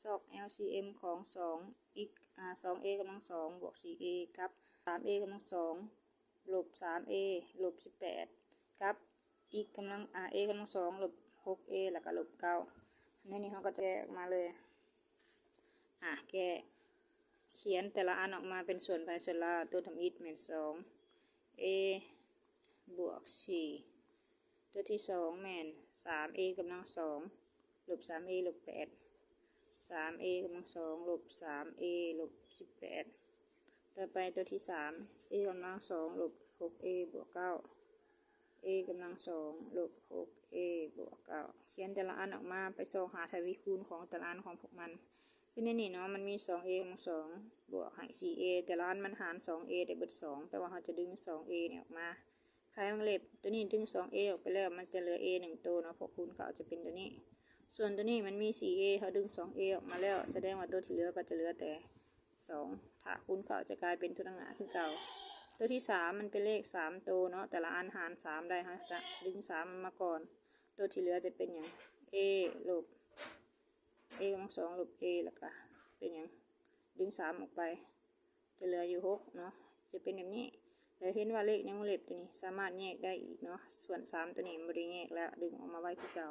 ซอก LCM ของ2 x 2a กำลัง2บวก 4a กับ 3a กำลัง2ลบ 3a ลบ 18กับ x กำลังa กำลัง2ลบ 6a แล้วก็ลบ9ในนี้เขาก็จะแยกมาเลยแกเขียนแต่ละอันออกมาเป็นส่วนไปส่วนละตัวทำอิฐเหมือน2a บวก4ตัวที่2แม่น 3a กำลัง2ลบ 3a ลบ8 3a กำลัง2ลบ 3a ลบ18ต่อไปตัวที่3 a กำลัง2ลบ 6a บวก9 a กำลัง2ลบ 6a บวก9เขียนแต่ละอันออกมาไปส่องหาทวีคูณของแต่ละอันของพวกมันคือในนี้เนาะมันมี 2a กำลัง2บวกให้ 4a แต่ละอันมันหาร 2a ได้เบิด2แปลว่าเราจะดึง 2a เนี่ยออกมาใครวงเล็บตัวนี้ดึง 2a ออกไปแล้วมันจะเหลือ a 1ตัวเนาะพอคูณเขาจะเป็นตัวนี้ส่วนตัวนี้มันมี 4a เขาดึง 2a ออกมาแล้วแสดงว่าตัวที่เหลือก็จะเหลือแต่2ถ้าคูณเขาจะกลายเป็นตัวต่างหากขึ้นเก่าตัวที่3มันเป็นเลข3ตัวเนาะแต่ละอันหาร3ได้ฮะจะดึง3มาก่อนตัวที่เหลือจะเป็นอย่าง a ลบ a กำลัง2ลบ a แล้วก็เป็นอย่างดึง3ออกไปจะเหลืออยู่6เนาะจะเป็นแบบนี้แต่เห็นว่าเลขในวงเล็บตัวนี้สามารถแยกได้อีกเนาะส่วน3ตัวนี้ไม่ได้แยกแล้วดึงออกมาไว้ที่เก่า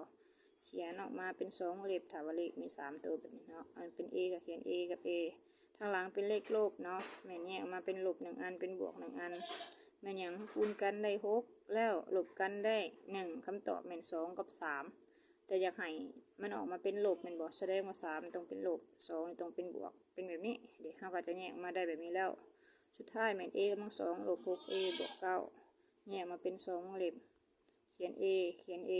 เขียนออกมาเป็น2วงเล็บถามว่าเลขมี3ตัวแบบนี้เนาะอันเป็น a ก็เขียน a กับ a ทางหลังเป็นเลขลบเนาะแม่นแยกออกมาเป็นลบ1อันเป็นบวก1อันแม่นอย่างคูณกันได้6แล้วลบกันได้1คำตอบแม่น2กับ3แต่อยากให้มันออกมาเป็นลบแม่นบอกแสดงว่า3ต้องเป็นลบ2ต้องเป็นบวกเป็นแบบนี้เดี๋ยวเราก็จะแยกมาได้แบบนี้แล้วสุดท้ายแม่น a กำลัง2ลบ 6a บวก9แยกมาเป็น2วงเล็บเขียน a เขียน a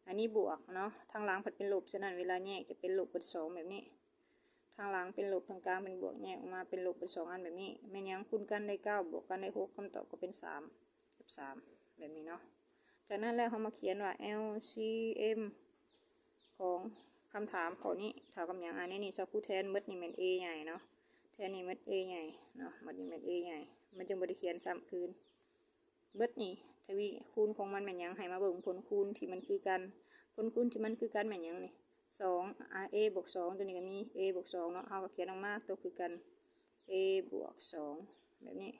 อันนี้บวกเนาะทางหลังผัดเป็นลบฉะนั้นเวลาแยกจะเป็นลบเป็น2แบบนี้ทางหลังเป็นลบทางกลางเป็นบวกแยกออกมาเป็นลบเป็น2อันแบบนี้แม่นยังคูณกันได้9บวกกันได้6คำตอบก็เป็น3กับ3แบบนี้เนาะจากนั้นแล้วเรามาเขียนว่า LCM ของคำถามข้อนี้เท่ากับอย่างอันนี้สักคู่แทนมัดนี่เป็น a ใหญ่เนาะแทนนี่มัด a ใหญ่เนาะมัดนี่เป็น a ใหญ่มันจึงบริเขียนซ้ำคืนเบิดนี่ทวีคูณของมันเป็นยังให้มาเบิ่งผลคูณที่มันคือกันผลคูณที่มันคือกันเป็นยังนี่2 a บวก2ตัวนี้ก็มี a บวก2เนาะเราก็เขียนออกมาตัวคือกัน a บวก2แบบนี้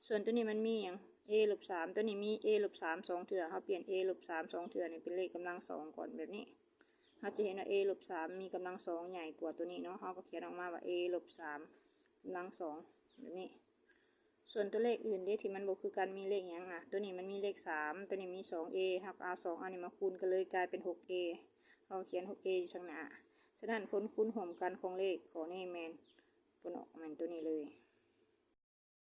ส่วนตัวนี้มันมีอย่าง a ลบ3ตัวนี้มี a ลบ3 2เถื่อเราเปลี่ยน a ลบ3 2เถื่อนี่เป็นเลขกำลัง2ก่อนแบบนี้เราจะเห็นว่า a ลบ3มีกำลัง2ใหญ่กว่าตัวนี้เนาะเราก็เขียนออกมาว่า a ลบ3กำลัง2แบบนี้ส่วนตัวเลขอื่นที่มันบ่คือกันมีเลขอย่างตัวนี้มันมีเลข3ตัวนี้มี 2a เราก็เอา2อันนี้มาคูณกันเลยกลายเป็น 6a เราเขียน 6a อยู่ข้างหน้าฉะนั้นผลคูณรวมกันของเลขของนี่แมนผลออกแมนตัวนี้เลย